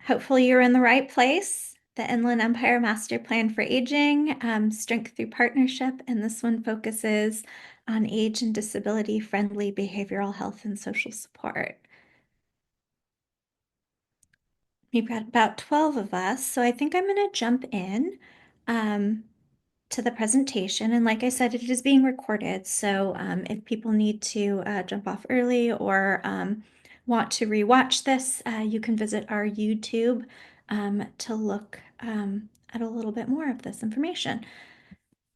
Hopefully you're in the right place. The Inland Empire Master Plan for Aging, Strength Through Partnership, and this one focuses on age and disability friendly behavioral health and social support. We've got about 12 of us, so I think I'm going to jump in um, to the presentation. And like I said, it is being recorded, so if people need to jump off early or want to rewatch this, you can visit our YouTube to look at a little bit more of this information.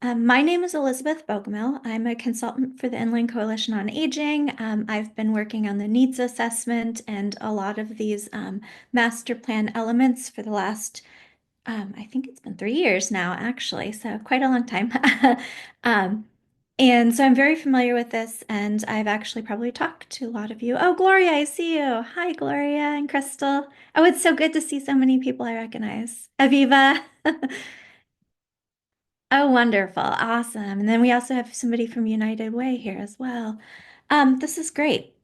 My name is Elizabeth Bogomil. I'm a consultant for the Inland Coalition on Aging. I've been working on the needs assessment and a lot of these master plan elements for the last, I think it's been 3 years now, actually, so quite a long time. um, and so I'm very familiar with this, and I've actually probably talked to a lot of you. Oh, Gloria, I see you. Hi, Gloria and Crystal. Oh, it's so good to see so many people I recognize. Aviva. Oh, wonderful. Awesome. And then we also have somebody from United Way here as well. This is great.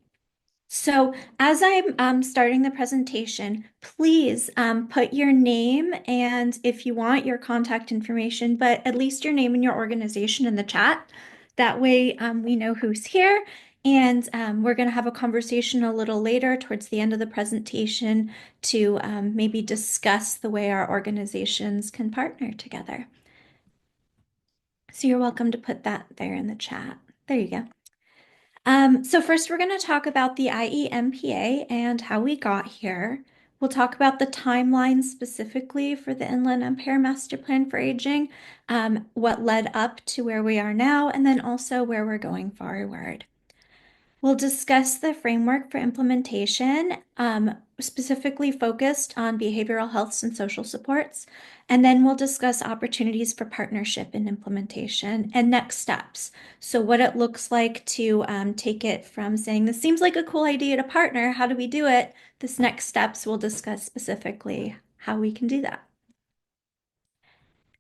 So as I'm starting the presentation, please put your name and if you want your contact information, but at least your name and your organization in the chat. That way we know who's here. And we're going to have a conversation a little later towards the end of the presentation to maybe discuss the way our organizations can partner together. So you're welcome to put that there in the chat. There you go. So first we're going to talk about the IE-MPA and how we got here. We'll talk about the timeline specifically for the Inland Empire Master Plan for Aging, what led up to where we are now, and then also where we're going forward. We'll discuss the framework for implementation, specifically focused on behavioral health and social supports. And then we'll discuss opportunities for partnership and implementation and next steps. So what it looks like to take it from saying, this seems like a cool idea to partner, how do we do it? This next steps we'll discuss specifically how we can do that.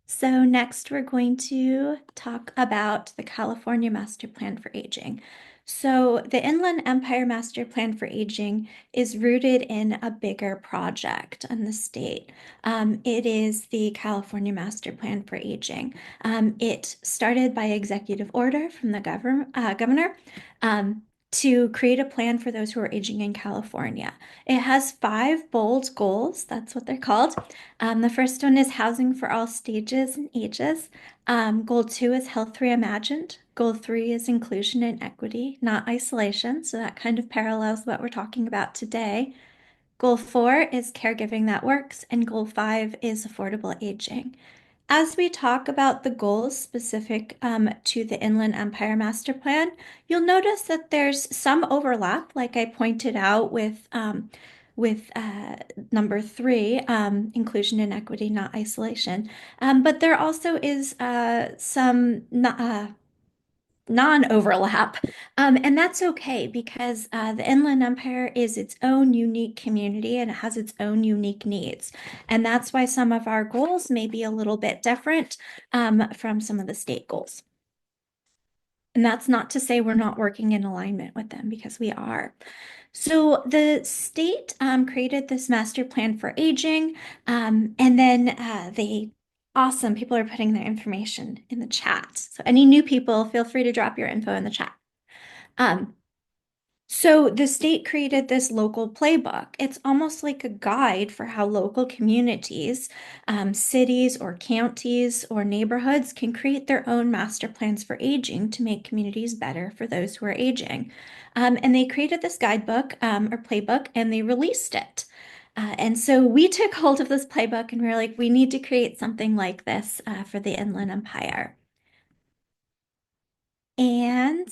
So next we're going to talk about the California Master Plan for Aging. So the Inland Empire Master Plan for Aging is rooted in a bigger project in the state. It is the California Master Plan for Aging. It started by executive order from the governor to create a plan for those who are aging in California. It has 5 bold goals, that's what they're called. The first one is housing for all stages and ages. Goal 2 is health reimagined. Goal 3 is inclusion and equity, not isolation. So that kind of parallels what we're talking about today. Goal 4 is caregiving that works, and goal 5 is affordable aging. As we talk about the goals specific to the Inland Empire Master Plan, you'll notice that there's some overlap, like I pointed out with number 3, inclusion and equity, not isolation. But there also is some non-overlap. And that's okay because the Inland Empire is its own unique community and it has its own unique needs. And that's why some of our goals may be a little bit different from some of the state goals. And that's not to say we're not working in alignment with them because we are. So the state created this master plan for aging, and then awesome, people are putting their information in the chat. So any new people, feel free to drop your info in the chat. Um, so the state created this local playbook. It's almost like a guide for how local communities, cities or counties or neighborhoods can create their own master plans for aging to make communities better for those who are aging. And they created this guidebook or playbook and they released it. And so we took hold of this playbook and we were like, we need to create something like this for the Inland Empire. And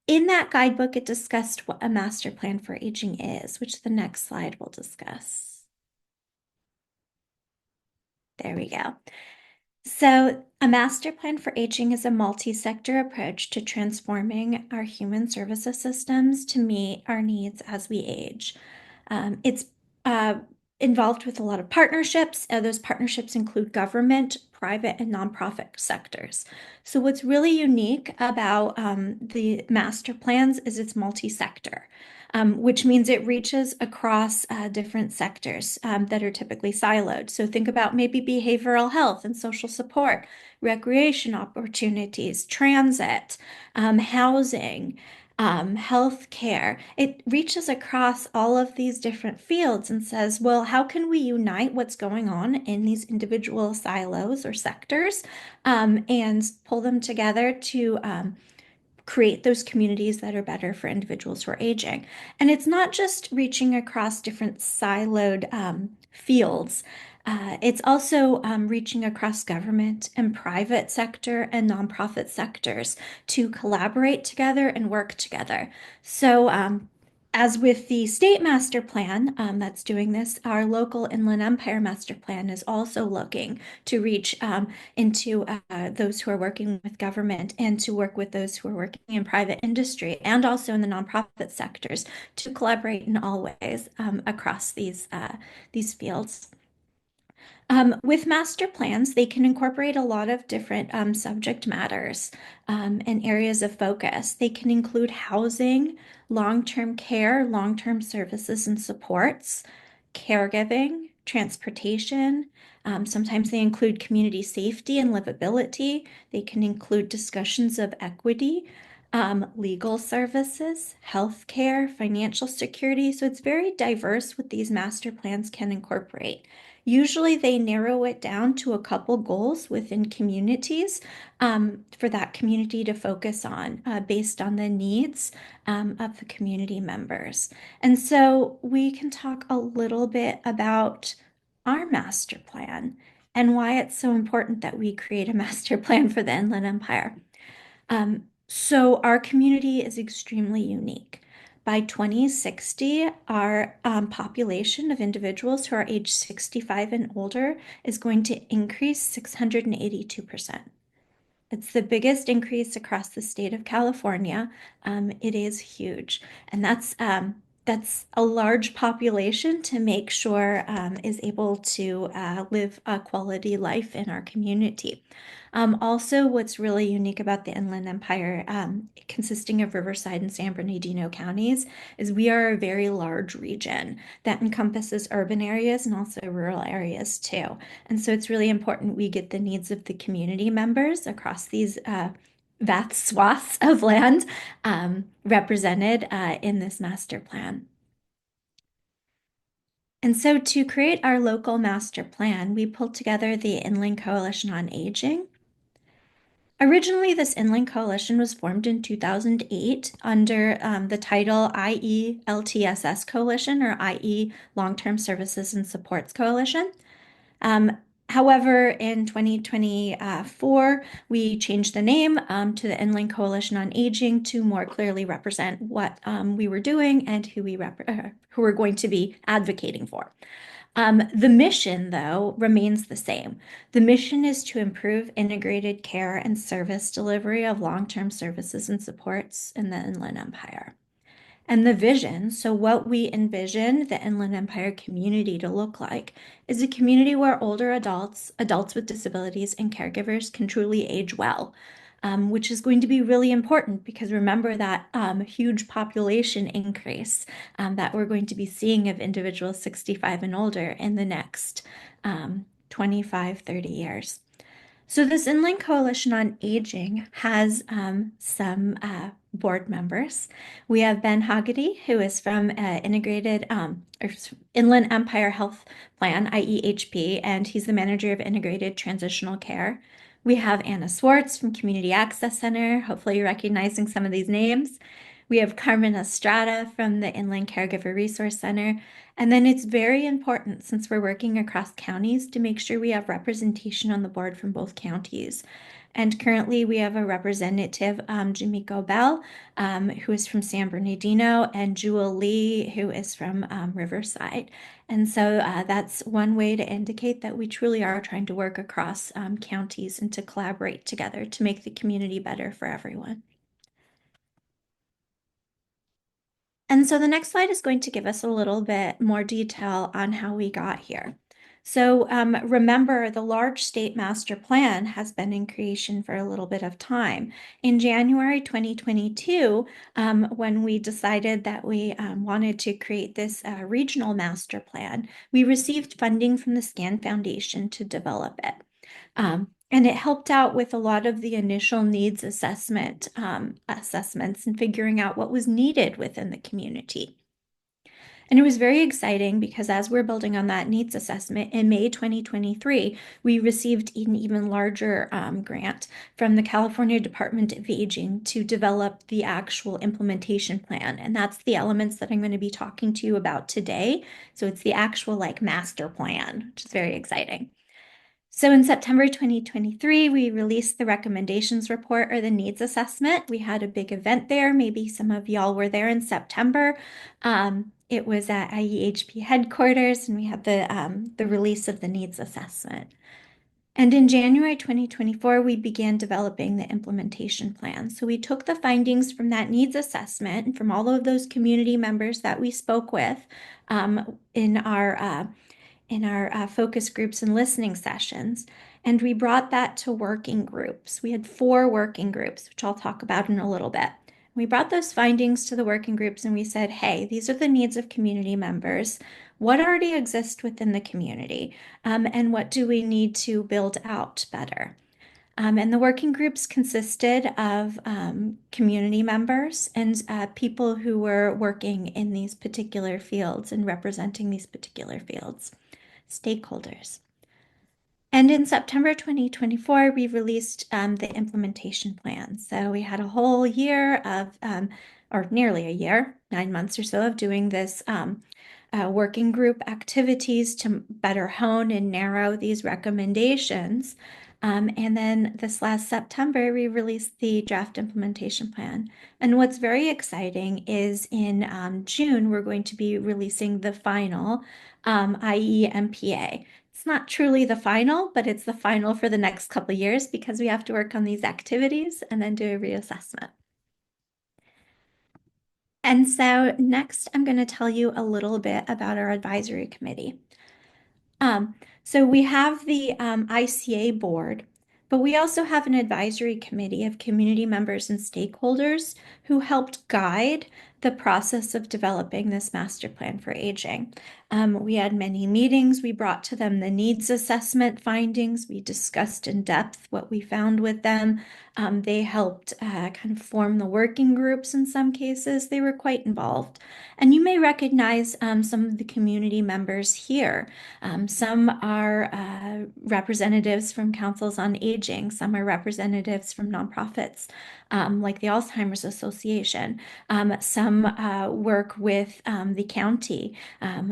in that guidebook, it discussed what a master plan for aging is, which the next slide will discuss. There we go. So a master plan for aging is a multi-sector approach to transforming our human services systems to meet our needs as we age. It's involved with a lot of partnerships. Those partnerships include government, private, and nonprofit sectors. So what's really unique about the master plans is it's multi-sector. which means it reaches across different sectors that are typically siloed. So think about maybe behavioral health and social support, recreation opportunities, transit, housing, healthcare. It reaches across all of these different fields and says, well, how can we unite what's going on in these individual silos or sectors and pull them together to create those communities that are better for individuals who are aging. And it's not just reaching across different siloed fields. It's also reaching across government and private sector and nonprofit sectors to collaborate together and work together. So, as with the state master plan that's doing this, our local Inland Empire master plan is also looking to reach into those who are working with government and to work with those who are working in private industry and also in the nonprofit sectors to collaborate in all ways across these fields. With master plans, they can incorporate a lot of different subject matters and areas of focus. They can include housing, long-term care, long-term services and supports, caregiving, transportation. Sometimes they include community safety and livability. They can include discussions of equity, legal services, healthcare, financial security. So it's very diverse what these master plans can incorporate. Usually they narrow it down to a couple goals within communities for that community to focus on based on the needs of the community members. And so we can talk a little bit about our master plan and why it's so important that we create a master plan for the Inland Empire. So our community is extremely unique. By 2060, our population of individuals who are age 65 and older is going to increase 682%. It's the biggest increase across the state of California. It is huge, and that's a large population to make sure is able to live a quality life in our community. Also, what's really unique about the Inland Empire, consisting of Riverside and San Bernardino counties, is we are a very large region that encompasses urban areas and also rural areas too. And so it's really important we get the needs of the community members across these vast swaths of land represented in this master plan. And so to create our local master plan, we pulled together the Inland Coalition on Aging. Originally, this Inland Coalition was formed in 2008 under the title IE-LTSS Coalition, or IE Long-Term Services and Supports Coalition. Um, However, in 2024, we changed the name to the Inland Coalition on Aging to more clearly represent what we were doing and who we're going to be advocating for. The mission, though, remains the same. The mission is to improve integrated care and service delivery of long-term services and supports in the Inland Empire. And the vision, so what we envision the Inland Empire community to look like, is a community where older adults, adults with disabilities, and caregivers can truly age well, which is going to be really important because remember that huge population increase that we're going to be seeing of individuals 65 and older in the next 25, 30 years. So this Inland Coalition on Aging has some board members. We have Ben Haggerty, who is from Integrated or Inland Empire Health Plan, IEHP, and he's the manager of Integrated Transitional Care. We have Anna Swartz from Community Access Center. Hopefully you're recognizing some of these names. We have Carmen Estrada from the Inland Caregiver Resource Center. And then it's very important, since we're working across counties, to make sure we have representation on the board from both counties. And currently we have a representative, Jamiko Bell, who is from San Bernardino, and Jewel Lee, who is from Riverside. And so that's one way to indicate that we truly are trying to work across counties and to collaborate together to make the community better for everyone. And so the next slide is going to give us a little bit more detail on how we got here. So remember, the large state master plan has been in creation for a little bit of time. In January 2022, when we decided that we wanted to create this regional master plan, we received funding from the SCAN Foundation to develop it. And it helped out with a lot of the initial needs assessments and figuring out what was needed within the community. And it was very exciting because as we're building on that needs assessment in May 2023, we received an even larger grant from the California Department of Aging to develop the actual implementation plan. And that's the elements that I'm going to be talking to you about today. So it's the actual like master plan, which is very exciting. So in September 2023, we released the recommendations report or the needs assessment. We had a big event there. Maybe some of y'all were there in September. It was at IE-HP headquarters, and we had the release of the needs assessment. And in January 2024, we began developing the implementation plan. So we took the findings from that needs assessment and from all of those community members that we spoke with in our focus groups and listening sessions. And we brought that to working groups. We had 4 working groups, which I'll talk about in a little bit. We brought those findings to the working groups and we said, hey, these are the needs of community members. What already exists within the community? And what do we need to build out better? And the working groups consisted of community members and people who were working in these particular fields and representing these particular fields, stakeholders. And in September 2024, we released the implementation plan. So we had a whole year of, or nearly a year, 9 months or so, of doing this working group activities to better hone and narrow these recommendations. And then this last September, we released the draft implementation plan. And what's very exciting is in June, we're going to be releasing the final IE-MPA. It's not truly the final, but it's the final for the next couple of years because we have to work on these activities and then do a reassessment. And so next, I'm going to tell you a little bit about our advisory committee. So we have the ICA board, but we also have an advisory committee of community members and stakeholders who helped guide the process of developing this master plan for aging. We had many meetings. We brought to them the needs assessment findings. We discussed in depth what we found with them. They helped kind of form the working groups in some cases. They were quite involved. And you may recognize some of the community members here. Some are representatives from councils on aging. Some are representatives from nonprofits like the Alzheimer's Association. Some work with the county,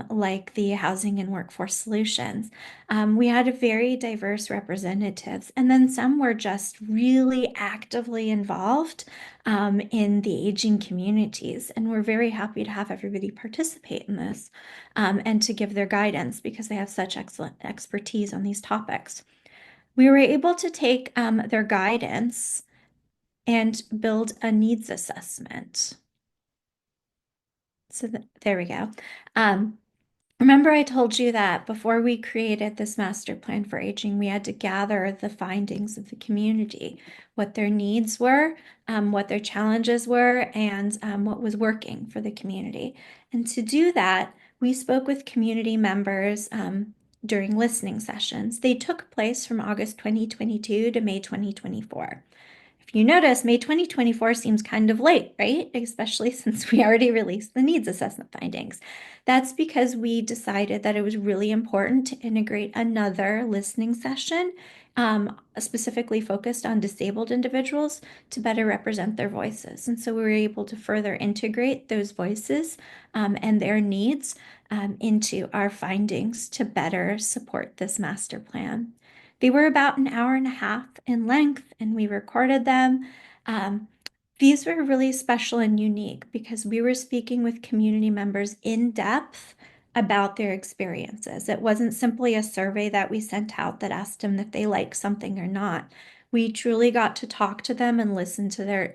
like the Housing and Workforce Solutions. We had a very diverse representatives, and then some were just really actively involved in the aging communities. And we're very happy to have everybody participate in this and to give their guidance because they have such excellent expertise on these topics. We were able to take their guidance and build a needs assessment. So there we go. Remember I told you that before we created this master plan for aging, we had to gather the findings of the community, what their needs were, what their challenges were, and what was working for the community. And to do that, we spoke with community members during listening sessions. They took place from August 2022 to May 2024. If you notice, May 2024 seems kind of late, right? Especially since we already released the needs assessment findings. That's because we decided that it was really important to integrate another listening session, specifically focused on disabled individuals to better represent their voices. And so we were able to further integrate those voices and their needs into our findings to better support this master plan. They were about an hour and a half in length, and we recorded them. These were really special and unique because we were speaking with community members in depth about their experiences. It wasn't simply a survey that we sent out that asked them if they like something or not. We truly got to talk to them and listen to their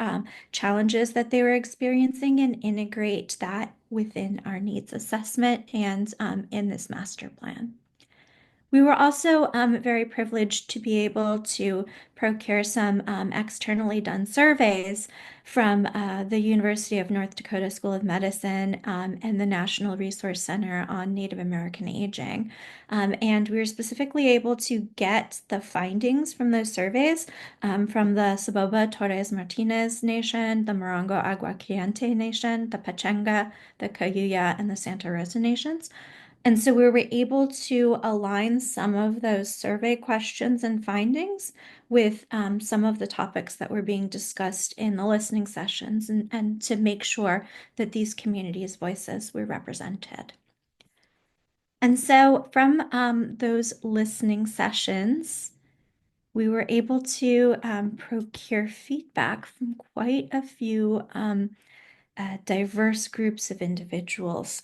challenges that they were experiencing and integrate that within our needs assessment and in this master plan. We were also very privileged to be able to procure some externally done surveys from the University of North Dakota School of Medicine and the National Resource Center on Native American Aging. And we were specifically able to get the findings from those surveys from the Saboba Torres Martinez Nation, the Morongo Agua Caliente Nation, the Pachenga, the Cayuya, and the Santa Rosa Nations. And so we were able to align some of those survey questions and findings with some of the topics that were being discussed in the listening sessions and to make sure that these communities' voices were represented. And so from those listening sessions, we were able to procure feedback from quite a few diverse groups of individuals.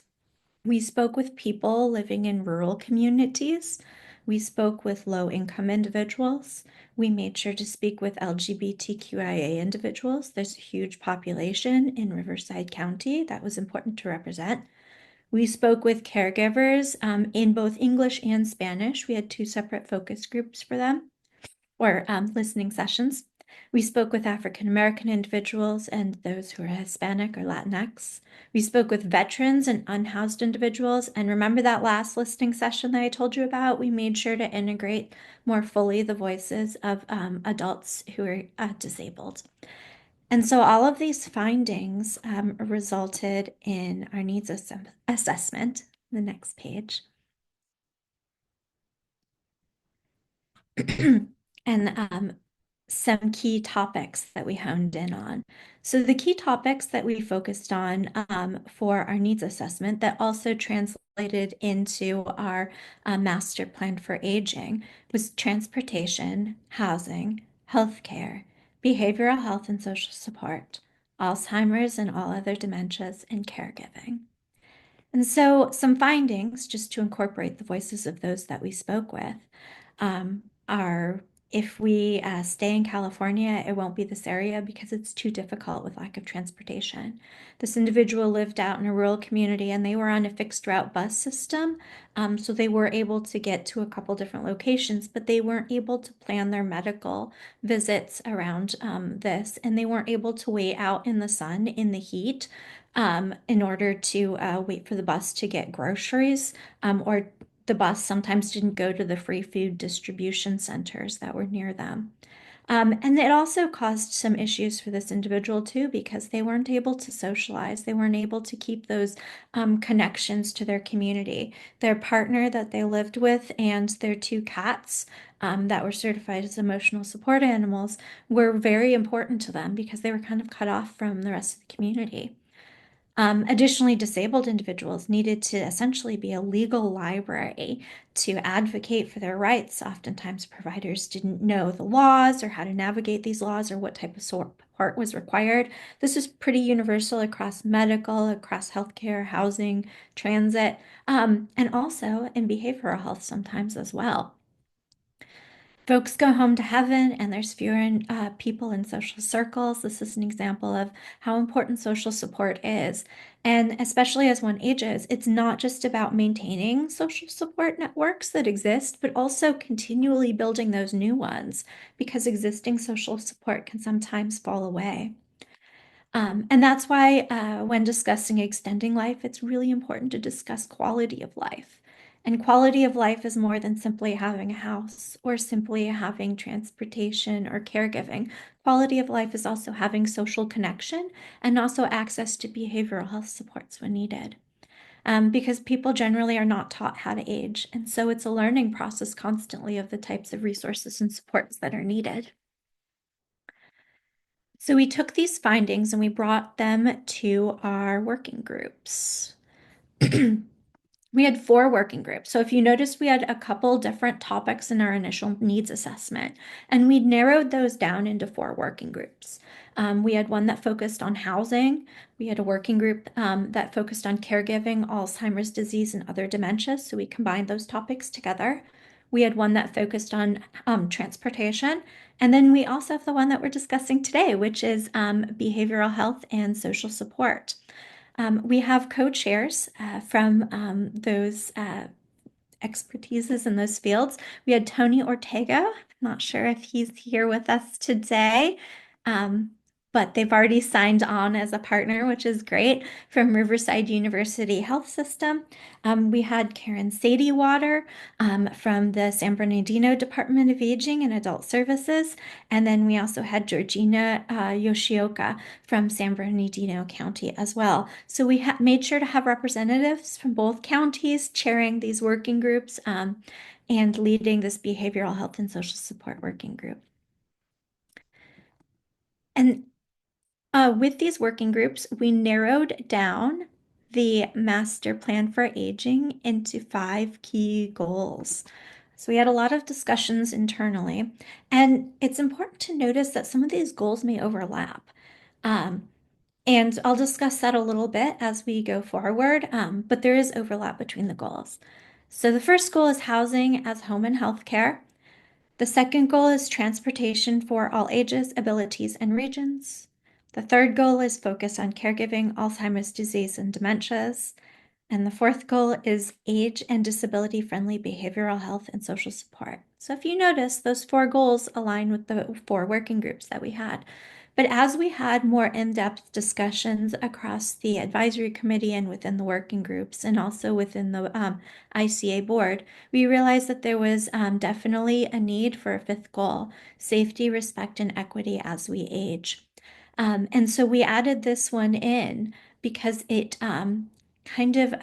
We spoke with people living in rural communities. We spoke with low-income individuals. We made sure to speak with LGBTQIA individuals. There's a huge population in Riverside County that was important to represent. We spoke with caregivers in both English and Spanish. We had two separate focus groups for them or listening sessions. We spoke with African American individuals and those who are Hispanic or Latinx. We spoke with veterans and unhoused individuals. And remember that last listening session that I told you about? We made sure to integrate more fully the voices of adults who are disabled. And so all of these findings resulted in our needs assessment, the next page. And some key topics that we honed in on. So the key topics that we focused on for our needs assessment that also translated into our master plan for aging was transportation, housing, healthcare, behavioral health and social support, Alzheimer's and all other dementias, and caregiving. And so some findings, just to incorporate the voices of those that we spoke with, are if we stay in California, it won't be this area because it's too difficult with lack of transportation. This individual lived out in a rural community and they were on a fixed route bus system. So they were able to get to a couple different locations, but they weren't able to plan their medical visits around this. And they weren't able to wait out in the sun, in the heat, in order to wait for the bus to get groceries or the bus sometimes didn't go to the free food distribution centers that were near them. And it also caused some issues for this individual too, because they weren't able to socialize. They weren't able to keep those connections to their community. Their partner that they lived with and their two cats that were certified as emotional support animals were very important to them because they were kind of cut off from the rest of the community. Additionally, disabled individuals needed to essentially be a legal library to advocate for their rights. Oftentimes, providers didn't know the laws or how to navigate these laws or what type of support was required. This is pretty universal across medical, across healthcare, housing, transit, and also in behavioral health sometimes as well. Folks go home to heaven and there's fewer people in social circles. This is an example of how important social support is. And especially as one ages, it's not just about maintaining social support networks that exist, but also continually building those new ones because existing social support can sometimes fall away. And that's why when discussing extending life, it's really important to discuss quality of life. And quality of life is more than simply having a house or simply having transportation or caregiving. Quality of life is also having social connection and also access to behavioral health supports when needed. Because people generally are not taught how to age. And so it's a learning process constantly of the types of resources and supports that are needed. So we took these findings and we brought them to our working groups. We had 4 working groups. So if you notice, we had a couple different topics in our initial needs assessment, and we narrowed those down into 4 working groups. We had one that focused on housing. We had a working group that focused on caregiving, Alzheimer's disease, and other dementias. So we combined those topics together. We had one that focused on transportation. And then we also have the one that we're discussing today, which is behavioral health and social support. We have co-chairs from those expertises in those fields. We had Tony Ortega. Not sure if he's here with us today, um, but they've already signed on as a partner, which is great, from Riverside University Health System. We had Karen Sadie-Water from the San Bernardino Department of Aging and Adult Services. And then we also had Georgina Yoshioka from San Bernardino County as well. So we made sure to have representatives from both counties chairing these working groups and leading this behavioral health and social support working group. And with these working groups, we narrowed down the master plan for aging into 5 key goals. So we had a lot of discussions internally, and it's important to notice that some of these goals may overlap. Um, and I'll discuss that a little bit as we go forward, but there is overlap between the goals. So the first goal is housing as home and health care. The second goal is transportation for all ages, abilities, and regions. The third goal is focus on caregiving, Alzheimer's disease, and dementias. And the fourth goal is age and disability friendly behavioral health and social support. So if you notice, those 4 goals align with the 4 working groups that we had. But as we had more in-depth discussions across the advisory committee and within the working groups and also within the ICA board, we realized that there was definitely a need for a 5th goal: safety, respect, and equity as we age. And so we added this one in because it kind of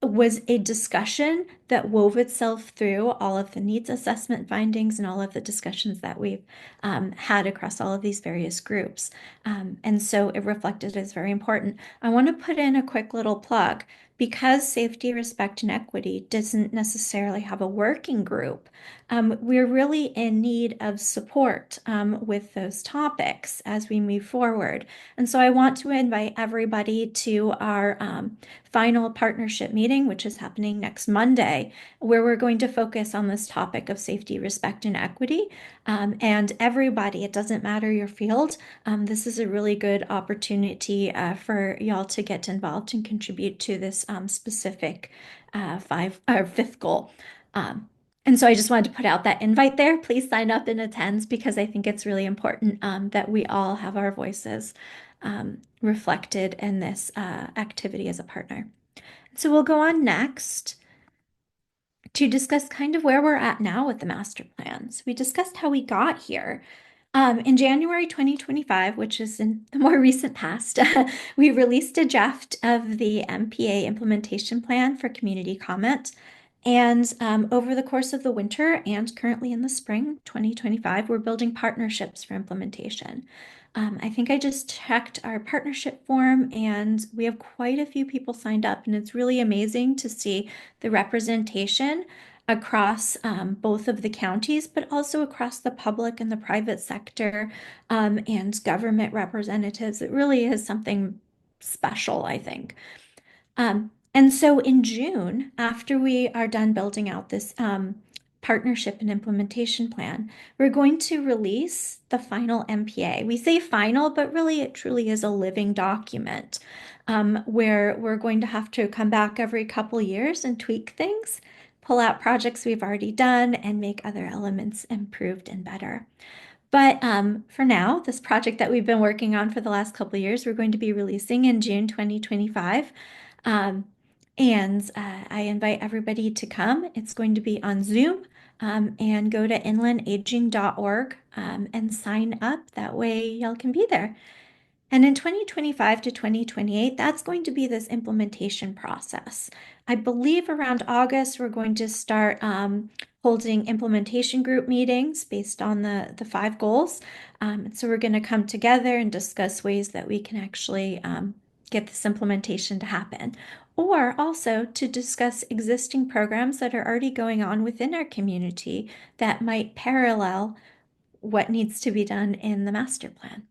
was a discussion that wove itself through all of the needs assessment findings and all of the discussions that we've had across all of these various groups. And so it reflected as very important. I want to put in a quick little plug. Because safety, respect, and equity doesn't necessarily have a working group, we're really in need of support with those topics as we move forward. And so I want to invite everybody to our final partnership meeting, which is happening next Monday, where we're going to focus on this topic of safety, respect, and equity. And everybody, it doesn't matter your field, this is a really good opportunity for y'all to get involved and contribute to this specific 5th goal. And so I just wanted to put out that invite there. Please sign up and attend because I think it's really important that we all have our voices reflected in this activity as a partner. So we'll go on next to discuss kind of where we're at now with the master plan. So we discussed how we got here. In January 2025, which is in the more recent past, we released a draft of the MPA implementation plan for community comment. And over the course of the winter and currently in the spring 2025, we're building partnerships for implementation. I think I just checked our partnership form and we have quite a few people signed up, and it's really amazing to see the representation across both of the counties, but also across the public and the private sector and government representatives. It really is something special, I think. And so in June, after we are done building out this partnership and implementation plan, we're going to release the final MPA. We say final, but really it truly is a living document where we're going to have to come back every couple years and tweak things, pull out projects we've already done, and make other elements improved and better. But for now, this project that we've been working on for the last couple of years, we're going to be releasing in June 2025. Um, and I invite everybody to come. It's going to be on Zoom and go to inlandaging.org and sign up. That way, y'all can be there. And in 2025 to 2028, that's going to be this implementation process. I believe around August, we're going to start holding implementation group meetings based on the 5 goals. So we're going to come together and discuss ways that we can actually get this implementation to happen, or also to discuss existing programs that are already going on within our community that might parallel what needs to be done in the master plan.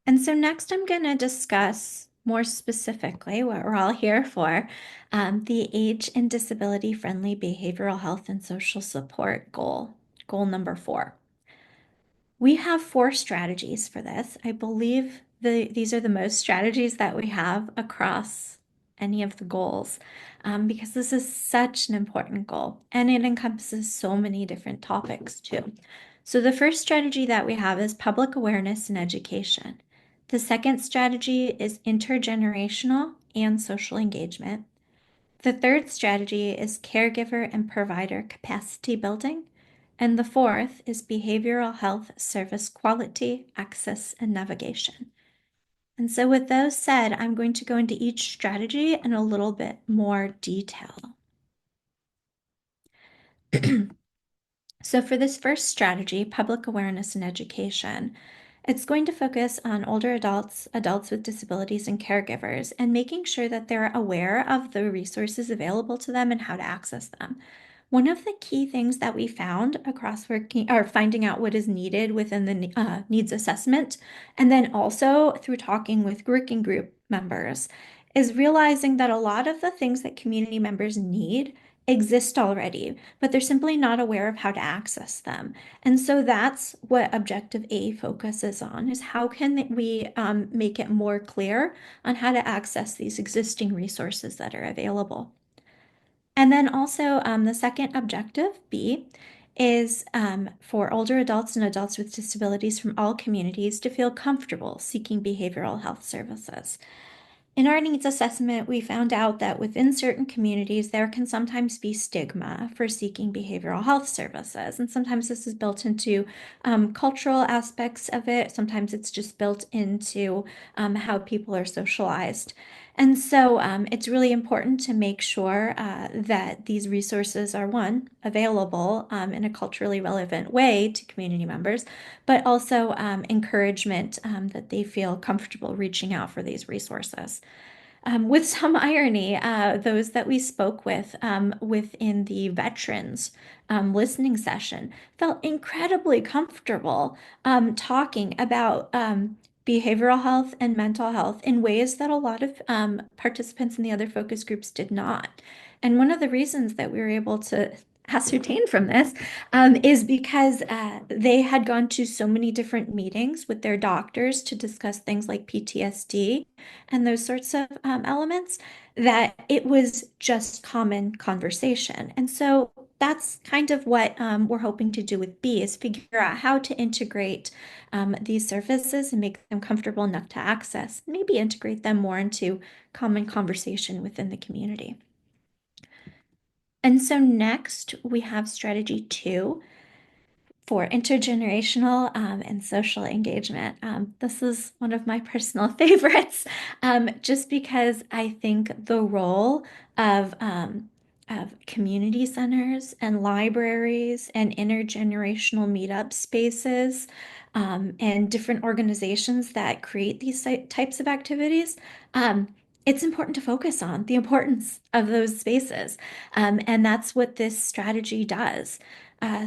And so next I'm going to discuss more specifically what we're all here for, the age and disability friendly behavioral health and social support goal number 4. We have 4 strategies for this. I believe these are the most strategies that we have across any of the goals, because this is such an important goal and it encompasses so many different topics too. So the first strategy that we have is public awareness and education. The second strategy is intergenerational and social engagement. The third strategy is caregiver and provider capacity building. And the fourth is behavioral health service quality, access, and navigation. And so, with those said, I'm going to go into each strategy in a little bit more detail. So, for this first strategy, public awareness and education, it's going to focus on older adults, adults with disabilities, and caregivers, and making sure that they're aware of the resources available to them and how to access them. One of the key things that we found across working or finding out what is needed within the needs assessment, and then also through talking with working group members, is realizing that a lot of the things that community members need exist already, but they're simply not aware of how to access them. And so that's what Objective A focuses on, is how can we make it more clear on how to access these existing resources that are available. And then also the second objective, B, is for older adults and adults with disabilities from all communities to feel comfortable seeking behavioral health services. In our needs assessment, we found out that within certain communities, there can sometimes be stigma for seeking behavioral health services. And sometimes this is built into cultural aspects of it. Sometimes it's just built into how people are socialized. And so it's really important to make sure that these resources are, one, available in a culturally relevant way to community members, but also encouragement that they feel comfortable reaching out for these resources. With some irony, those that we spoke with within the veterans listening session felt incredibly comfortable talking about behavioral health and mental health in ways that a lot of participants in the other focus groups did not. And one of the reasons that we were able to ascertain from this is because they had gone to so many different meetings with their doctors to discuss things like PTSD and those sorts of elements, that it was just common conversation. And so that's kind of what we're hoping to do with B, is figure out how to integrate these services and make them comfortable enough to access, maybe integrate them more into common conversation within the community. And so next we have strategy 2 for intergenerational and social engagement. This is one of my personal favorites, just because I think the role of community centers and libraries and intergenerational meetup spaces and different organizations that create these types of activities. It's important to focus on the importance of those spaces. And that's what this strategy does.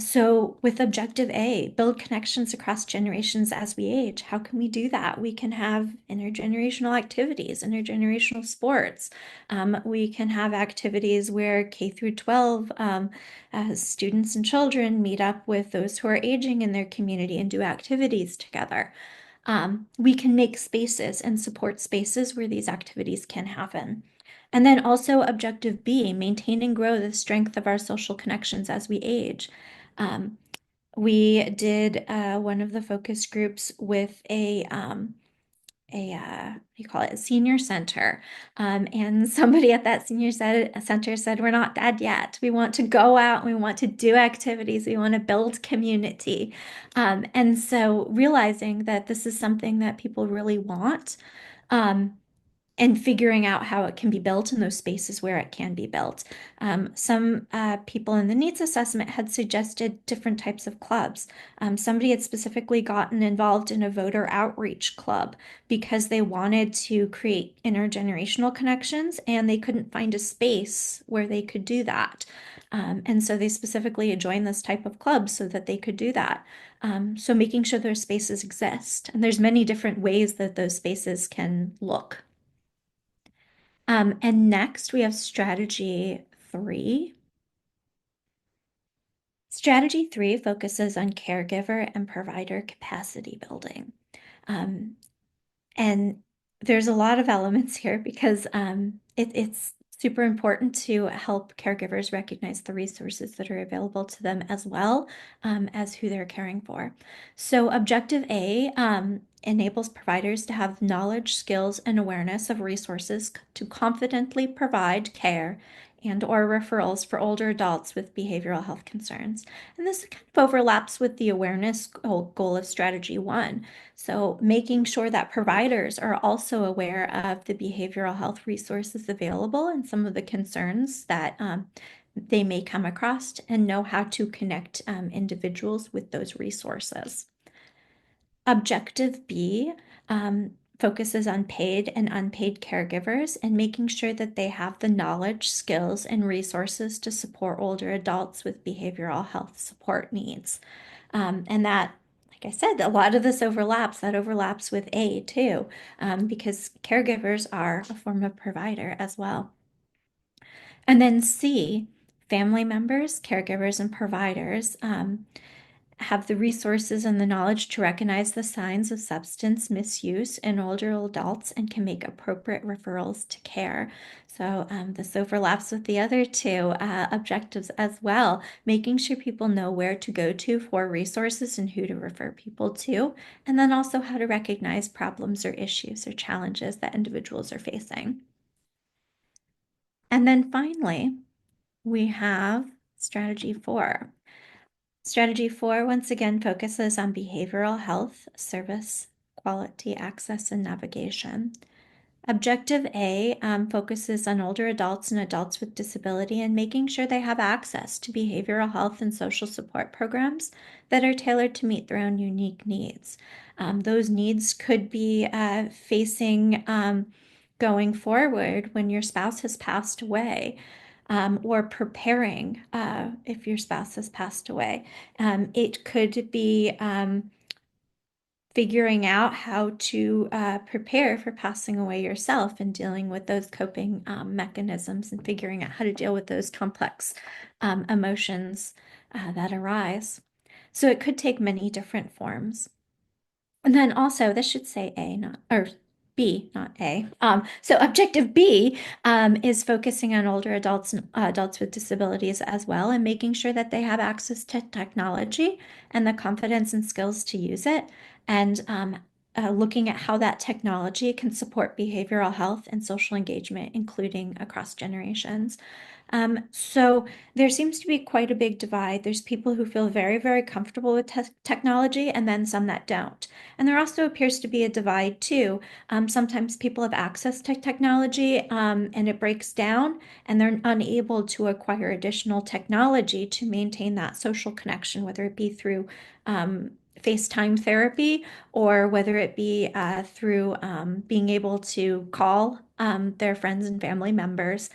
So with Objective A, build connections across generations as we age. How can we do that? We can have intergenerational activities, intergenerational sports. We can have activities where K through 12 students and children meet up with those who are aging in their community and do activities together. We can make spaces and support spaces where these activities can happen. And then also Objective B, maintain and grow the strength of our social connections as we age. Um, we did one of the focus groups with what do you call it, a senior center. And somebody at that center said, we're not dead yet. We want to go out, we want to do activities, we want to build community. And so realizing that this is something that people really want. And figuring out how it can be built in those spaces where it can be built. Some people in the needs assessment had suggested different types of clubs. Somebody had specifically gotten involved in a voter outreach club because they wanted to create intergenerational connections and they couldn't find a space where they could do that. And so they specifically joined this type of club so that they could do that. So making sure those spaces exist. And there's many different ways that those spaces can look. And next we have strategy 3. Strategy 3 focuses on caregiver and provider capacity building. And there's a lot of elements here because it's super important to help caregivers recognize the resources that are available to them as well as who they're caring for. So, Objective A enables providers to have knowledge, skills, and awareness of resources to confidently provide care and or referrals for older adults with behavioral health concerns. And this kind of overlaps with the awareness goal of strategy one. So, making sure that providers are also aware of the behavioral health resources available and some of the concerns that they may come across and know how to connect individuals with those resources. Objective B focuses on paid and unpaid caregivers and making sure that they have the knowledge, skills, and resources to support older adults with behavioral health support needs. And that, like I said, a lot of this overlaps. That overlaps with A too, because caregivers are a form of provider as well. And then C, family members, caregivers, and providers have the resources and the knowledge to recognize the signs of substance misuse in older adults and can make appropriate referrals to care. So, this overlaps with the other two objectives as well, making sure people know where to go to for resources and who to refer people to, and then also how to recognize problems or issues or challenges that individuals are facing. And then finally, we have strategy four. Strategy four, once again, focuses on behavioral health, service, quality, access, and navigation. Objective A focuses on older adults and adults with disability and making sure they have access to behavioral health and social support programs that are tailored to meet their own unique needs. Those needs could be facing going forward when your spouse has passed away. Or preparing if your spouse has passed away. It could be figuring out how to prepare for passing away yourself and dealing with those coping mechanisms and figuring out how to deal with those complex emotions that arise. So it could take many different forms. And then also, this should say A, not or B, not A. So objective B is focusing on older adults and adults with disabilities as well, and making sure that they have access to technology and the confidence and skills to use it, and looking at how that technology can support behavioral health and social engagement, including across generations. So there seems to be quite a big divide. There's people who feel very, very comfortable with technology, and then some that don't. And there also appears to be a divide too. Sometimes people have access to technology and it breaks down, and they're unable to acquire additional technology to maintain that social connection, whether it be through FaceTime therapy or whether it be through being able to call their friends and family members.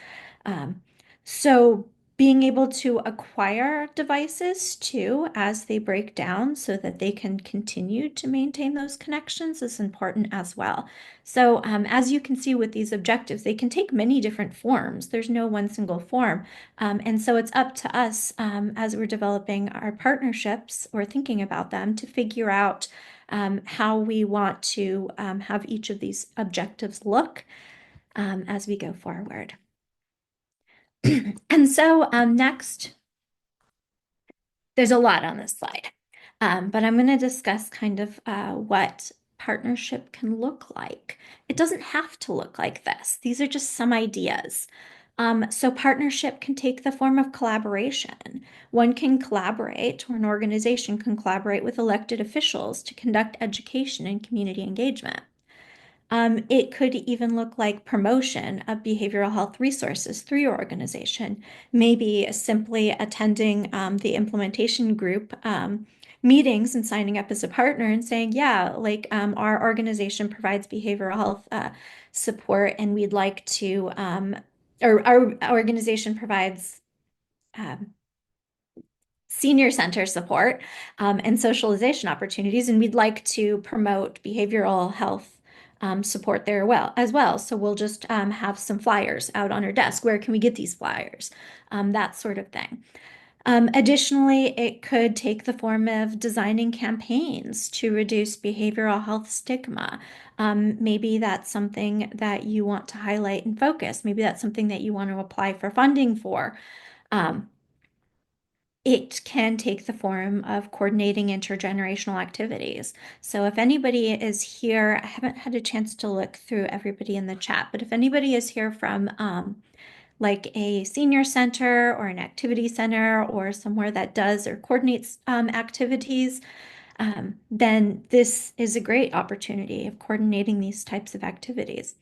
Um, so being able to acquire devices too as they break down so that they can continue to maintain those connections is important as well. So as you can see with these objectives, they can take many different forms. There's no one single form. And so it's up to us as we're developing our partnerships or thinking about them to figure out how we want to have each of these objectives look as we go forward. And so next, there's a lot on this slide, but I'm going to discuss kind of what partnership can look like. It doesn't have to look like this. These are just some ideas. So partnership can take the form of collaboration. One can collaborate, or an organization can collaborate with elected officials to conduct education and community engagement. It could even look like promotion of behavioral health resources through your organization. Maybe simply attending the implementation group meetings and signing up as a partner and saying, yeah, like our organization provides behavioral health support and we'd like to, or our organization provides um, senior center support and socialization opportunities, and we'd like to promote behavioral health support there as well. So we'll just have some flyers out on our desk. Where can we get these flyers? That sort of thing. Additionally, it could take the form of designing campaigns to reduce behavioral health stigma. Maybe that's something that you want to highlight and focus. Maybe that's something that you want to apply for funding for. Um, it can take the form of coordinating intergenerational activities. So if anybody is here, I haven't had a chance to look through everybody in the chat, but if anybody is here from like a senior center or an activity center or somewhere that does or coordinates activities, then this is a great opportunity of coordinating these types of activities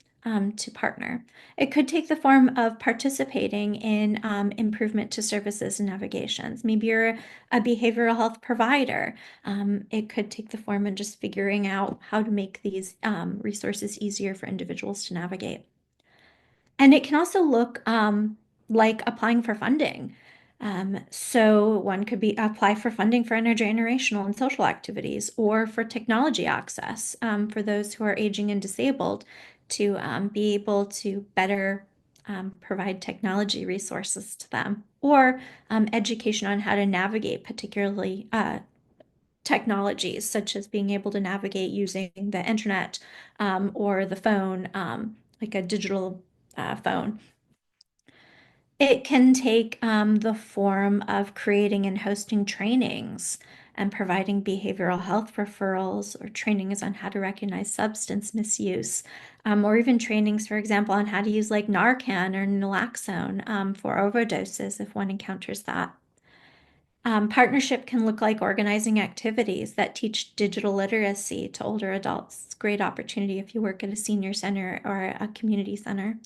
to partner. It could take the form of participating in improvement to services and navigations. Maybe you're a behavioral health provider. It could take the form of just figuring out how to make these resources easier for individuals to navigate. And it can also look like applying for funding. So one could be apply for funding for intergenerational and social activities or for technology access for those who are aging and disabled to be able to better provide technology resources to them or education on how to navigate particularly technologies such as being able to navigate using the internet or the phone, like a digital phone. It can take the form of creating and hosting trainings and providing behavioral health referrals or trainings on how to recognize substance misuse, or even trainings, for example, on how to use like Narcan or naloxone for overdoses if one encounters that. Partnership can look like organizing activities that teach digital literacy to older adults. It's a great opportunity if you work at a senior center or a community center.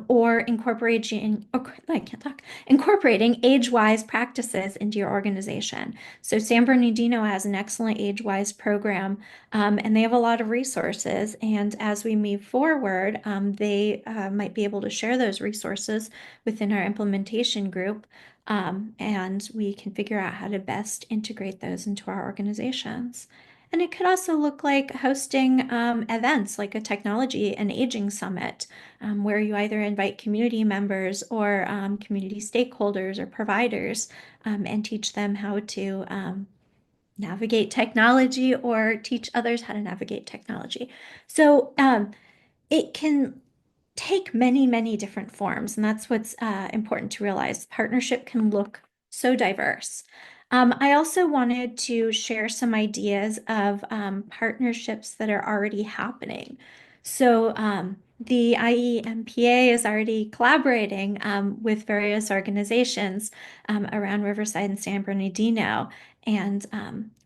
Or incorporating, oh, I can't talk, incorporating age-wise practices into your organization. So San Bernardino has an excellent age-wise program, and they have a lot of resources. And as we move forward, they might be able to share those resources within our implementation group, and we can figure out how to best integrate those into our organizations. And it could also look like hosting events like a technology and aging summit where you either invite community members or community stakeholders or providers and teach them how to navigate technology or teach others how to navigate technology. So it can take many, many different forms, and that's what's important to realize. Partnership can look so diverse. I also wanted to share some ideas of partnerships that are already happening. So the IE-MPA is already collaborating with various organizations around Riverside and San Bernardino, and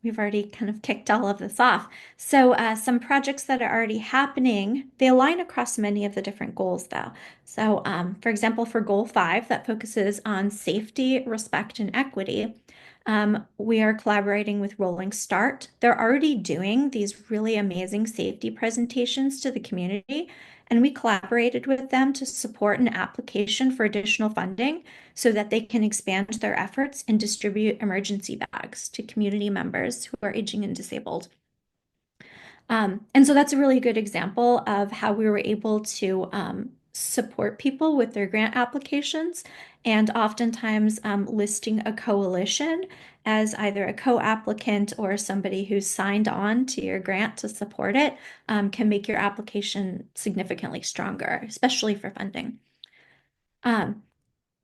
we've already kind of kicked all of this off. So some projects that are already happening, they align across many of the different goals though. So for example, for goal 5 that focuses on safety, respect, and equity, we are collaborating with Rolling Start. They're already doing these really amazing safety presentations to the community, and we collaborated with them to support an application for additional funding so that they can expand their efforts and distribute emergency bags to community members who are aging and disabled. And so that's a really good example of how we were able to support people with their grant applications and oftentimes listing a coalition as either a co-applicant or somebody who's signed on to your grant to support it can make your application significantly stronger, especially for funding. Um,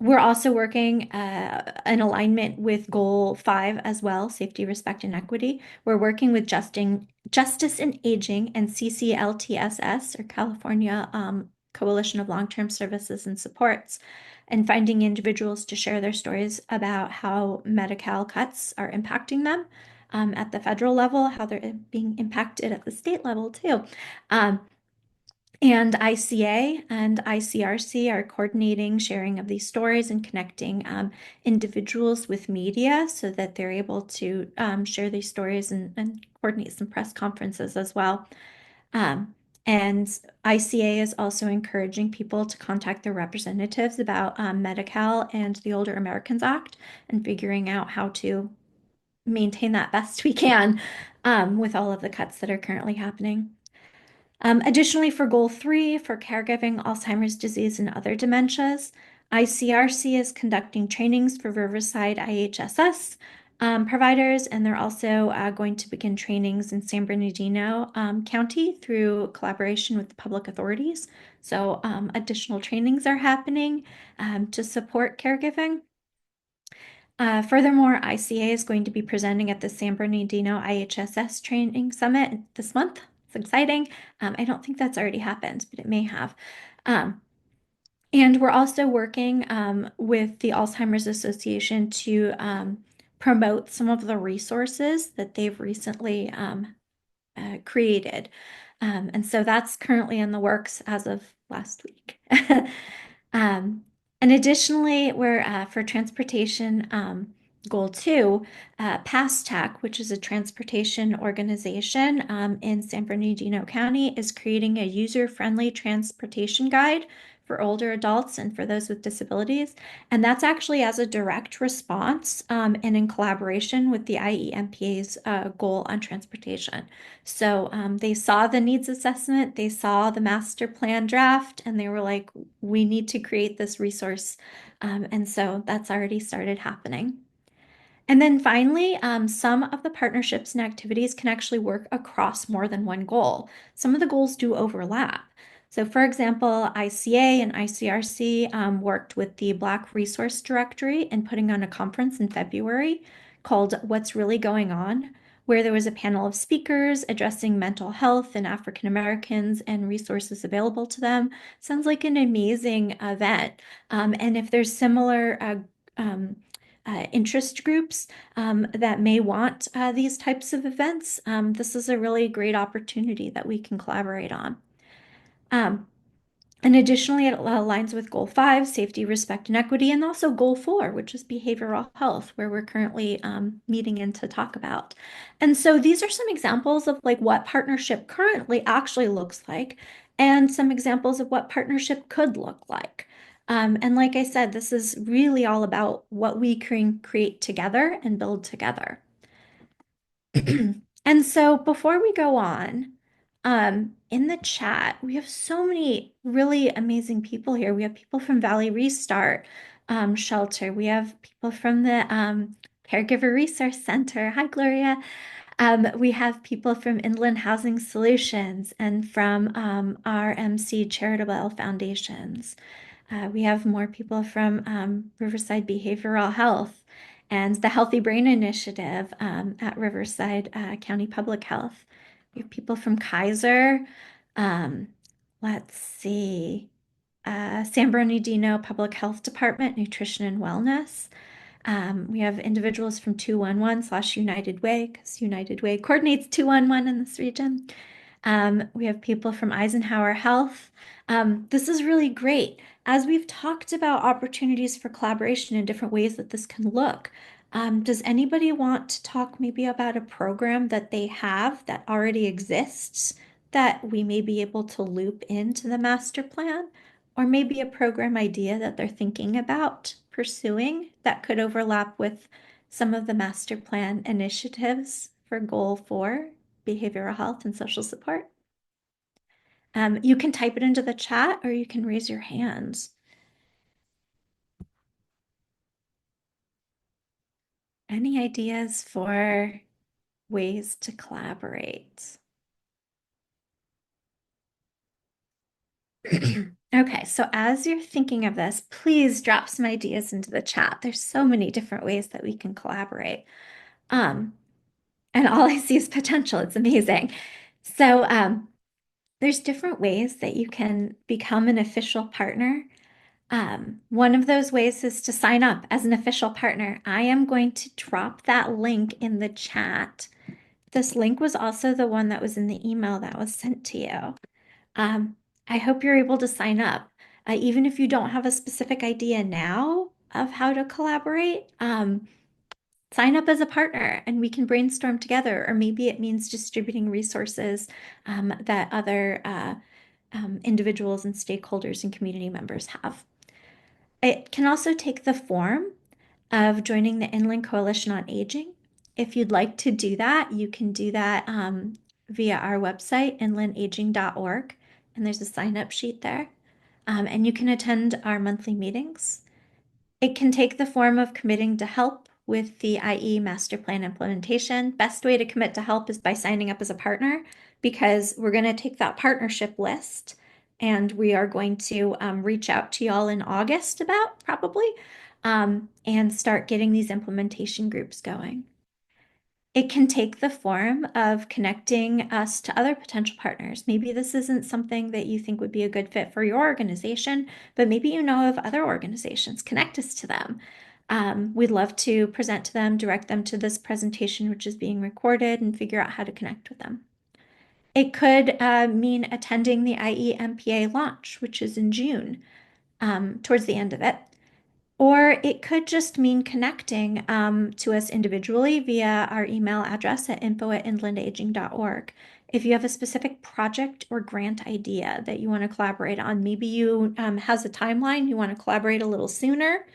we're also working in alignment with Goal 5 as well, safety, respect, and equity. We're working with Justice in Aging and CCLTSS, or California Coalition of Long-Term Services and Supports, and finding individuals to share their stories about how Medi-Cal cuts are impacting them at the federal level, how they're being impacted at the state level too. And ICA and ICRC are coordinating sharing of these stories and connecting individuals with media so that they're able to share these stories and coordinate some press conferences as well. And ICA is also encouraging people to contact their representatives about Medi-Cal and the Older Americans Act and figuring out how to maintain that best we can with all of the cuts that are currently happening. Additionally, for goal 3, for caregiving, Alzheimer's disease, and other dementias, ICRC is conducting trainings for Riverside IHSS providers, and they're also going to begin trainings in San Bernardino County through collaboration with the public authorities. So additional trainings are happening to support caregiving. Furthermore, ICA is going to be presenting at the San Bernardino IHSS Training Summit this month. It's exciting. I don't think that's already happened, but it may have. Um, and we're also working with the Alzheimer's Association to promote some of the resources that they've recently created. And so that's currently in the works as of last week. Um, and additionally, we're for transportation goal two, PastTech, which is a transportation organization in San Bernardino County, is creating a user-friendly transportation guide for older adults and for those with disabilities. And that's actually as a direct response and in collaboration with the IE-MPA's goal on transportation. So they saw the needs assessment, they saw the master plan draft, and they were like, we need to create this resource. And so that's already started happening. And then finally, some of the partnerships and activities can actually work across more than one goal. Some of the goals do overlap. So, for example, ICA and ICRC worked with the Black Resource Directory in putting on a conference in February called What's Really Going On, where there was a panel of speakers addressing mental health and African Americans and resources available to them. Sounds like an amazing event. And if there's similar um, interest groups that may want these types of events, this is a really great opportunity that we can collaborate on. Um, and additionally, it aligns with Goal 5, safety, respect, and equity, and also Goal 4, which is behavioral health, where we're currently meeting in to talk about. And so these are some examples of like what partnership currently actually looks like, and some examples of what partnership could look like. And like I said, this is really all about what we can create together and build together. And so before we go on, in the chat, we have so many really amazing people here. We have people from Valley Restart Shelter. We have people from the Caregiver Resource Center. Hi, Gloria. We have people from Inland Housing Solutions and from RMC Charitable Foundations. We have more people from Riverside Behavioral Health and the Healthy Brain Initiative at Riverside County Public Health. We have people from Kaiser. Um, let's see, San Bernardino Public Health Department, Nutrition and Wellness. We have individuals from 211/United Way, because United Way coordinates 211 in this region. We have people from Eisenhower Health. This is really great. As we've talked about opportunities for collaboration in different ways that this can look, does anybody want to talk maybe about a program that they have that already exists that we may be able to loop into the master plan? Or maybe a program idea that they're thinking about pursuing that could overlap with some of the master plan initiatives for goal 4, behavioral health and social support. You can type it into the chat or you can raise your hands. Any ideas for ways to collaborate? Okay, so as you're thinking of this, please drop some ideas into the chat. There's so many different ways that we can collaborate. Um, and all I see is potential. It's amazing. So there's different ways that you can become an official partner. One of those ways is to sign up as an official partner. I am going to drop that link in the chat. This link was also the one that was in the email that was sent to you. Um, I hope you're able to sign up. Even if you don't have a specific idea now of how to collaborate, sign up as a partner and we can brainstorm together. Or maybe it means distributing resources that other individuals and stakeholders and community members have. It can also take the form of joining the Inland Coalition on Aging. If you'd like to do that, you can do that via our website, inlandaging.org, and there's a sign up sheet there. and you can attend our monthly meetings. It can take the form of committing to help with the IE master plan implementation. Best way to commit to help is by signing up as a partner because we're going to take that partnership list and we are going to reach out to y'all in August about probably and start getting these implementation groups going. It can take the form of connecting us to other potential partners. Maybe this isn't something that you think would be a good fit for your organization, but maybe you know of other organizations. Connect us to them. We'd love to present to them, direct them to this presentation, which is being recorded, and figure out how to connect with them. It could mean attending the IE-MPA launch, which is in June, towards the end of it. Or it could just mean connecting to us individually via our email address at info@inlandaging.org. If you have a specific project or grant idea that you want to collaborate on, maybe you has a timeline, you want to collaborate a little sooner,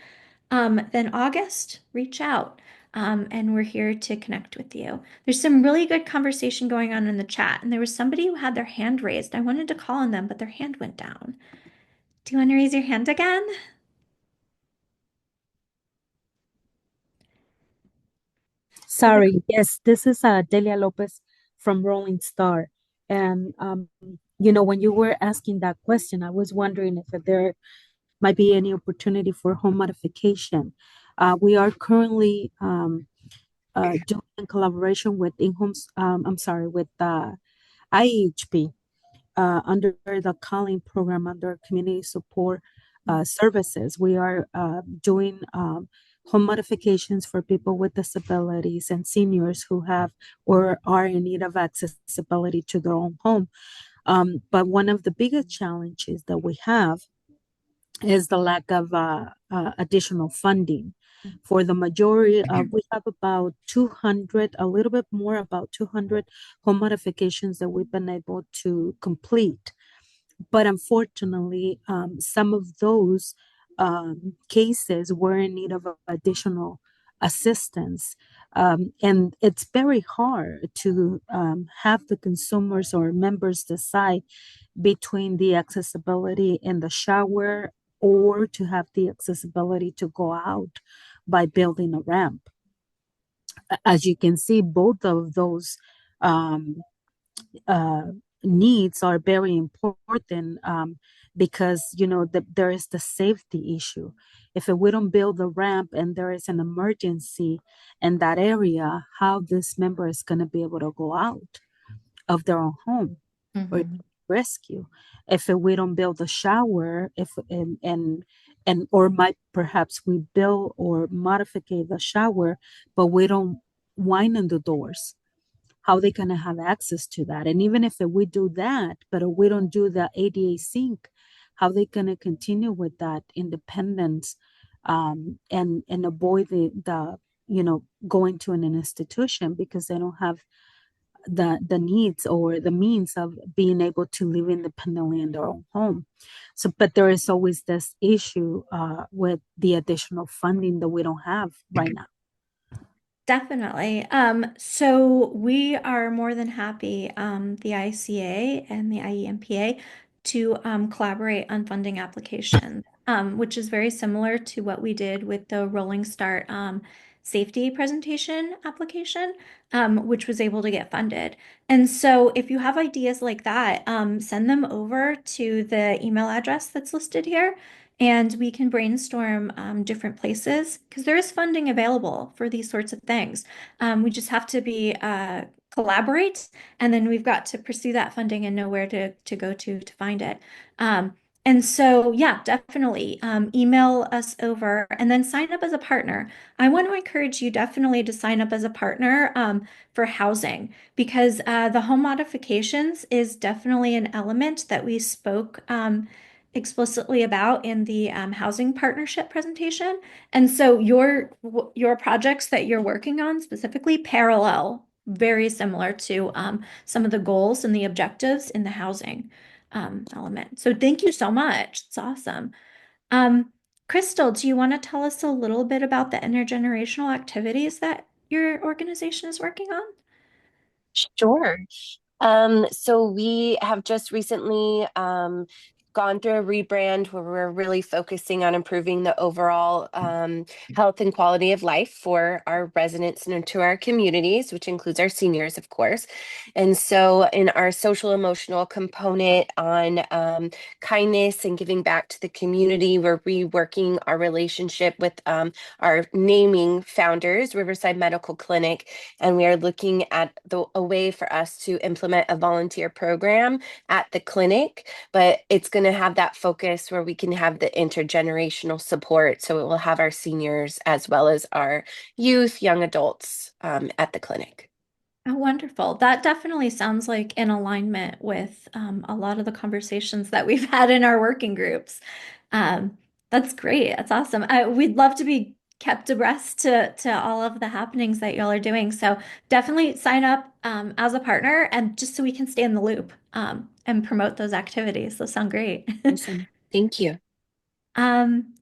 then August, reach out. And we're here to connect with you. There's some really good conversation going on in the chat, and there was somebody who had their hand raised. I wanted to call on them, but their hand went down. Do you want to raise your hand again? Do you have a Sorry, yes, this is Delia Lopez from Rolling Star. And, when you were asking that question, I was wondering if there might be any opportunity for home modification. We are currently doing in collaboration with in-homes, I'm sorry, with IEHP under the Calling program under Community Support Services. We are doing home modifications for people with disabilities and seniors who have or are in need of accessibility to their own home. But one of the biggest challenges that we have is the lack of additional funding. For the majority, we have about 200, a little bit more, about 200 home modifications that we've been able to complete. But unfortunately, some of those cases were in need of additional assistance. And it's very hard to have the consumers or members decide between the accessibility in the shower or to have the accessibility to go out by building a ramp. As you can see, both of those um, uh, needs are very important because there is the safety issue. If we don't build the ramp and there is an emergency in that area, how this member is going to be able to go out of their own home or Mhm. rescue? If we don't build a shower, if and or might perhaps we build or modify the shower, but we don't widen the doors, how they gonna have access to that? And even if we do that, but we don't do the ADA sync, how they gonna continue with that independence and avoid the going to an institution because they don't have the needs or the means of being able to live independently in their own home. So, but there is always this issue with the additional funding that we don't have right now. Definitely. So we are more than happy, the ICA and the IE-MPA, to collaborate on funding applications, which is very similar to what we did with the Rolling Start safety presentation application, which was able to get funded. And so if you have ideas like that, send them over to the email address that's listed here and we can brainstorm different places because there is funding available for these sorts of things. We just have to be collaborate, and then we've got to pursue that funding and know where to go to find it. And so, yeah, definitely email us over and then sign up as a partner. I want to encourage you definitely to sign up as a partner for housing because the home modifications is definitely an element that we spoke explicitly about in the housing partnership presentation. And so your projects that you're working on specifically parallel, very similar to some of the goals and the objectives in the housing element. So thank you so much. It's awesome. Um, Crystal, do you want to tell us a little bit about the intergenerational activities that your organization is working on? Sure. So we have just recently gone through a rebrand where we're really focusing on improving the overall health and quality of life for our residents and to our communities, which includes our seniors, of course. And so, in our social emotional component on kindness and giving back to the community, we're reworking our relationship with our naming founders, Riverside Medical Clinic, and we are looking at a way for us to implement a volunteer program at the clinic, but it's going to have that focus where we can have the intergenerational support. So it will have our seniors as well as our youth, young adults at the clinic. Oh, wonderful. That definitely sounds like in alignment with a lot of the conversations that we've had in our working groups. Um, that's great. That's awesome. We'd love to be kept abreast to all of the happenings that y'all are doing. So definitely sign up as a partner and just so we can stay in the loop and promote those activities. Those sound great. Awesome. Thank you. Um,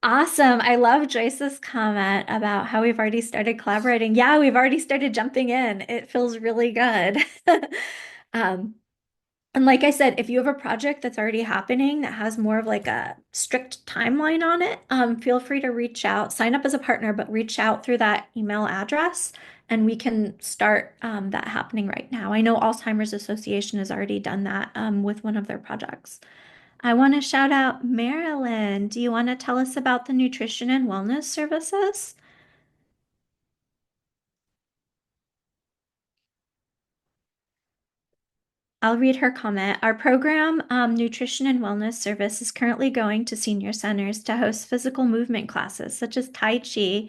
Awesome. I love Joyce's comment about how we've already started collaborating. Yeah, we've already started jumping in. It feels really good. Um, and like I said, if you have a project that's already happening that has more of like a strict timeline on it, feel free to reach out, sign up as a partner, but reach out through that email address and we can start that happening right now. I know Alzheimer's Association has already done that with one of their projects. I want to shout out Marilyn. Do you want to tell us about the nutrition and wellness services? I'll read her comment. Our program, Nutrition and Wellness Service, is currently going to senior centers to host physical movement classes such as Tai Chi,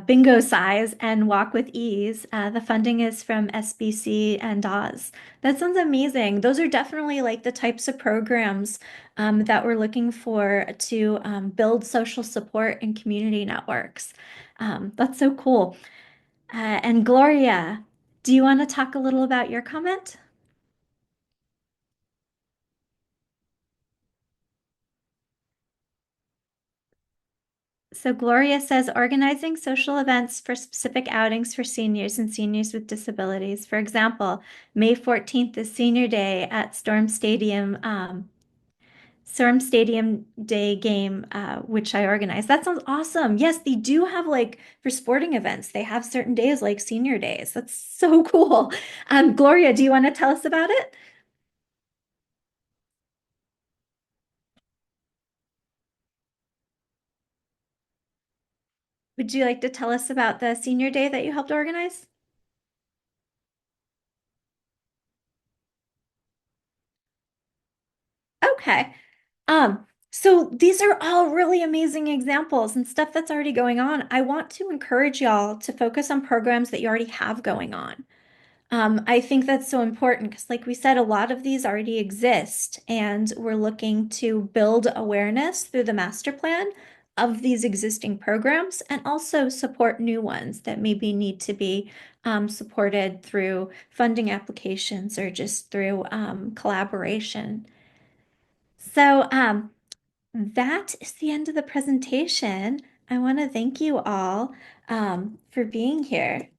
Bingo Size, and Walk with Ease. The funding is from SBC and Dawes. That sounds amazing. Those are definitely like the types of programs that we're looking for to build social support and community networks. That's so cool. And Gloria, do you want to talk a little about your comment? So Gloria says organizing social events for specific outings for seniors and seniors with disabilities. For example, May 14th is Senior Day at Storm Stadium Day game, which I organized. That sounds awesome. Yes, they do have like for sporting events, they have certain days like senior days. That's so cool. Gloria, do you want to tell us about it? Would you like to tell us about the senior day that you helped organize? Okay. So these are all really amazing examples and stuff that's already going on. I want to encourage y'all to focus on programs that you already have going on. I think that's so important because, like we said, a lot of these already exist, and we're looking to build awareness through the master plan of these existing programs and also support new ones that maybe need to be supported through funding applications or just through collaboration. So, that is the end of the presentation. I want to thank you all for being here.